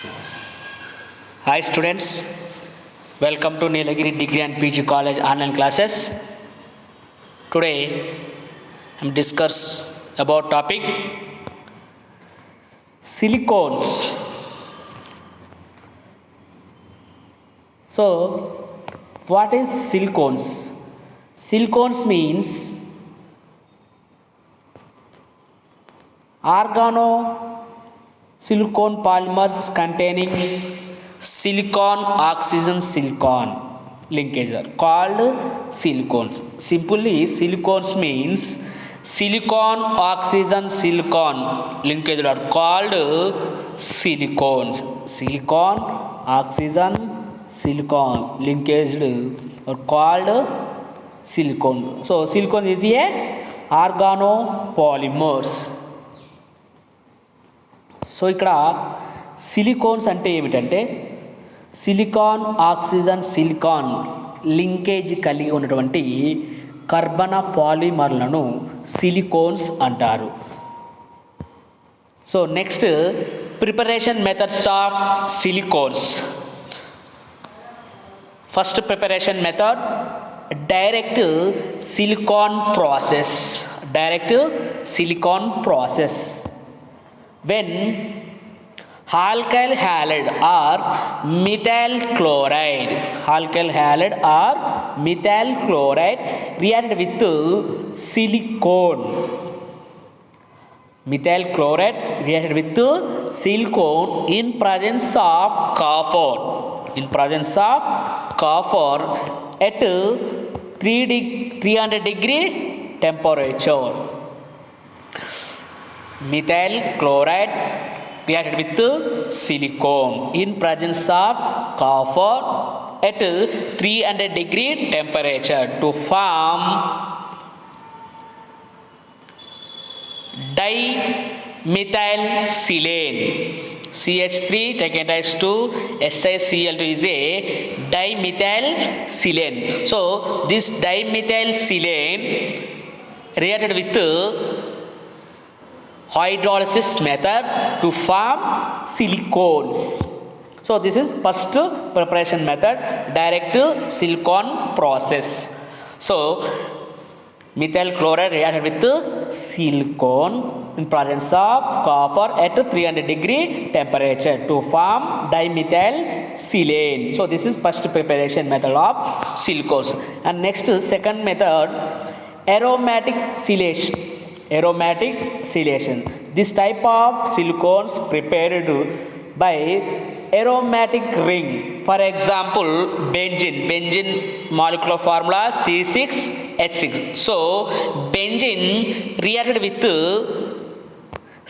Hi students, welcome to Nilagiri Degree and PG College online classes. Today I am discuss about topic silicones. So what is silicones? Silicones means organo silicone polymers containing silicon oxygen silicon linkage are called silicones. Simply silicones means silicon oxygen silicon linkage are called silicones. Silicon oxygen silicon linkage are called silicone. So silicone is a organopolymers. So ఇక్కడ silicones అంటే ఏమిటంటే silicon oxygen silicon linkage కలిగి ఉన్నటువంటి కర్బన పాలిమర్లను silicones అంటారు. So next preparation methods of silicones. First preparation method direct silicon process. Direct silicon process. When alkyl halide or methyl chloride reacted with silicone. Methyl chloride reacted with silicone in presence of camphor. At 300 degree temperature. Methyl chloride reacted with silicone in presence of camphor at 300 degree temperature to form dimethylsilane. CH3 taken as to SiCl2 is a dimethylsilane. So this dimethylsilane reacted with hydrolysis method to form silicones. So this is first preparation method, direct silicon process. So methyl chloride reacted with silicone in presence of copper at 300 degree temperature to form dimethylsilane. So this is first preparation method of silicones. And next second method, aromatic silation. This type of silicones prepared by aromatic ring. For example, benzene molecular formula C6H6. So benzene reacted with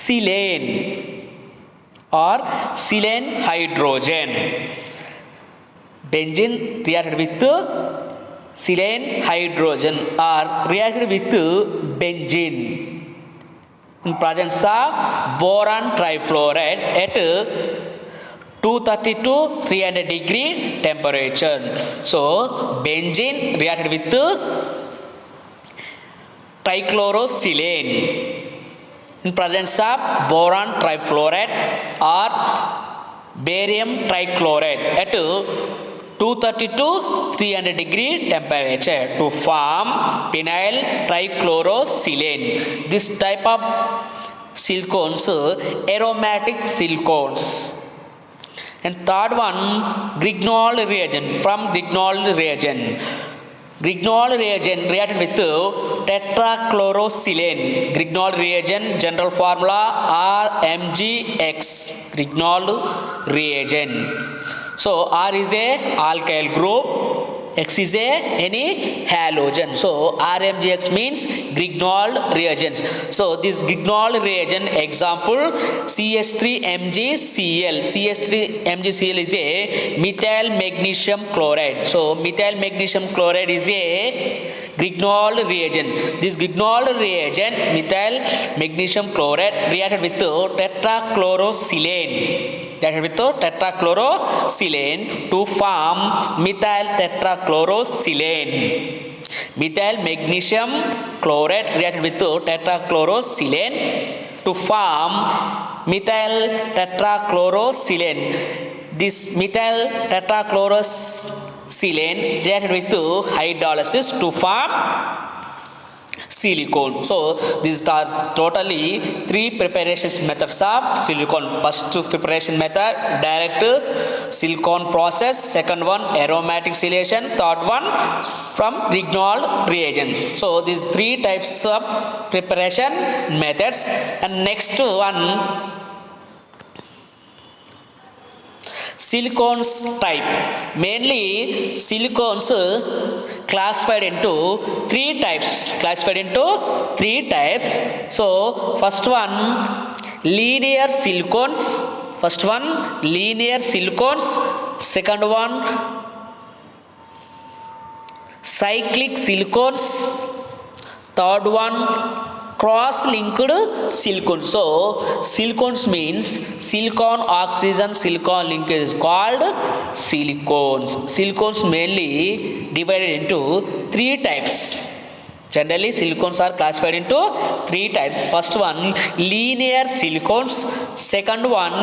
silane or silane hydrogen. Benzene reacted with silane hydrogen or reacted with benzene in presence of boron trifluoride at 230 to 300 degree temperature. So benzene reacted with trichlorosilane in presence of boron trifluoride or barium trichloride at 230 to 300 degree temperature to form penyl trichlorosilane. This type of silicones, aromatic silicones. And third one, Grignard reagent. From Grignard reagent. Grignard reagent reacted with tetrachlorosilane. Grignard reagent general formula RMgX. Grignard reagent. So R is a alkyl group, X is a any halogen. So RMgX means Grignard reagents. So this Grignard reagent example CH3MgCl. CH3MgCl is a methyl magnesium chloride. So methyl magnesium chloride is a Grignard reagent. This Grignard reagent methyl magnesium chloride reacted with tetrachlorosilane. To form methyl tetrachlorosilane. Methyl magnesium chloride reacted with tetrachlorosilane to form methyl tetrachlorosilane. This methyl tetrachlorosilane reacted with hydrolysis to form silicone. So these are totally 3 preparations methods of silicone. First preparation method, direct silicone process. Second one, aromatic silation. Third one, from Grignard reagent. So these 3 types of preparation methods. And next one, silicones type. Mainly silicones classified into 3 types. So first one, linear silicones. Second one, cyclic silicones. Third one, cross-linked silicone. So silicones means silicon oxygen silicon linkage is called silicones. Silicones mainly divided into 3 types. Generally silicones are classified into 3 types. First one, linear silicones. Second one,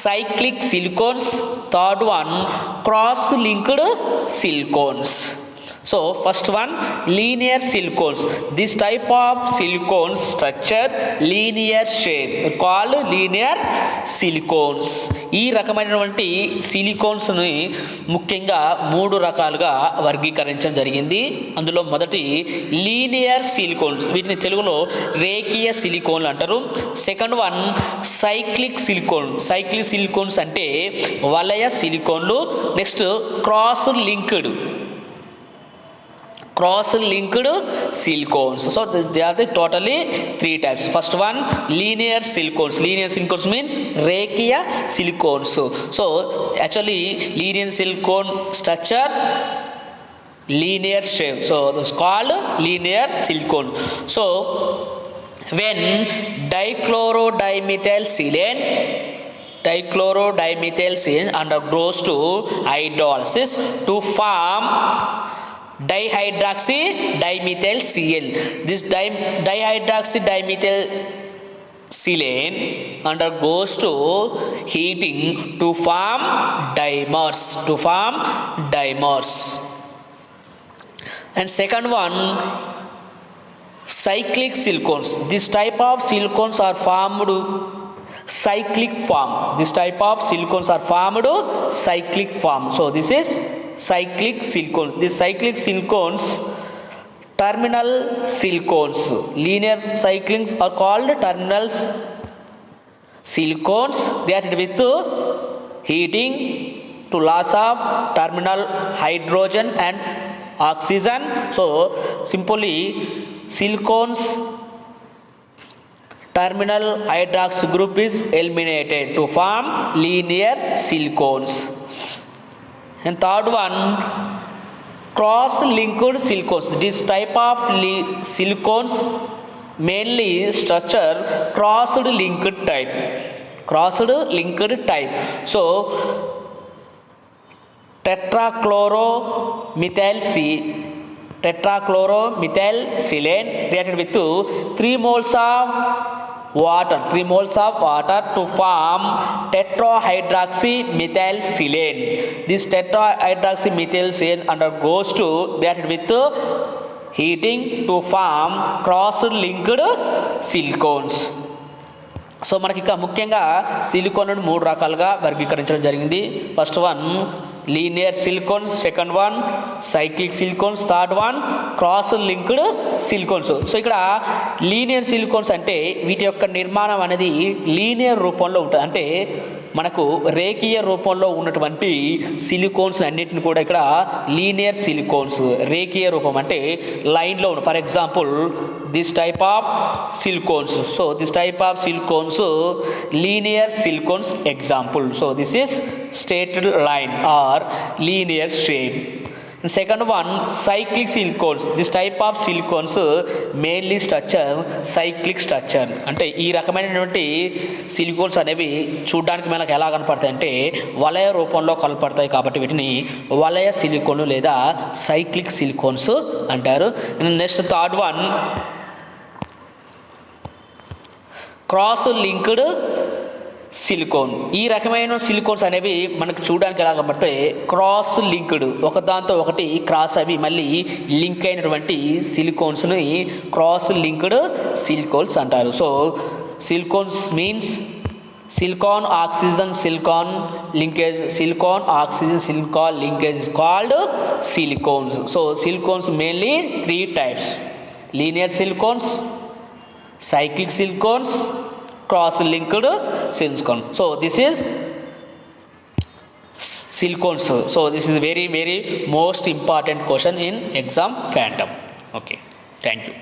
cyclic silicones. Third one, cross-linked silicones. So first one, linear silicones. This type of silicone structure linear shape called linear silicones. ఈ రకమైనటువంటి సిలికోన్స్ని ముఖ్యంగా 3 రకాలుగా వర్గీకరించడం జరిగింది. అందులో మొదటి linear silicones, వీటిని తెలుగులో రేఖీయ సిలికోన్లు అంటారు. సెకండ్ వన్, సైక్లిక్ సిలికోన్స్ అంటే వలయ సిలికోన్లు. Next cross linked silicones. So they are the totally 3 types. First one, linear silicones means రేఖీయ silicones. So actually linear silicone structure, linear shape, so this called linear silicones. So when dichloromethylsilane undergoes to hydrolysis to form dihydroxydimethylCl. This dihydroxydimethylsilane undergoes to heating to form dimers. And second one, cyclic silicones. This type of silicones are formed cyclic form. So this is cyclic silicones. These cyclic silicones, terminal silicones, linear cyclings are called terminal silicones, reacted with heating to loss of terminal hydrogen and oxygen. So simply silicones terminal hydroxy group is eliminated to form linear silicones. And third one, cross-linked silicones. This type of silicones mainly structure cross-linked type. So tetrachloromethylsilane reacted with 3 moles of water to form tetrahydroxymethylsilane. This tetrahydroxymethylsilane undergoes to reacted with heating to form cross-linked silicones. So మనకి ఇక ముఖ్యంగా సిలికోన్లను 3 రకాలుగా వర్గీకరించడం జరిగింది. First one, linear silicones. Second one, cyclic silicones. Third one, cross linked silicones. So ఇక్కడ linear silicones అంటే వీటి యొక్క నిర్మాణం అనేది లీనియర్ రూపంలో ఉంటుంది. అంటే మనకు రేఖీయ రూపంలో ఉన్నటువంటి సిలికోన్స్ అన్నిటిని కూడా ఇక్కడ లీనియర్ సిలికోన్స్, రేఖీయ రూపం అంటే లైన్లో ఉన్న. For example this type of silicones. So this type of silicones linear silicones example. So this is straight line or linear shape. And second one, cyclic silicones. This type of silicones mainly structure cyclic structure. అంటే ఈ రకమైనటువంటి silicones అనేవి చూడడానికి మనకు ఎలా కనపడతాయి అంటే వలయ రూపంలో కనపడతాయి. కాబట్టి వీటిని వలయ సిలికోన్లు లేదా సైక్లిక్ సిలికోన్స్ అంటారు. Next third one, cross linked silicone. ఈ రకమైన సిలికోన్స్ అనేవి మనకు చూడడానికి ఎలా కనబడితే క్రాస్ లింక్డ్, ఒకదాంతో ఒకటి క్రాస్ అవి మళ్ళీ లింక్ అయినటువంటి సిలికోన్స్ని క్రాస్ లింక్డ్ సిలికోన్స్ అంటారు. So silicones means silicon oxygen silicon linkage, silicon oxygen silicon linkage is called silicones. So silicones mainly three types: linear silicones, cyclic silicones, cross linked silicone. So this is silicones. So this is very most important question in exam phantom. Okay, thank you.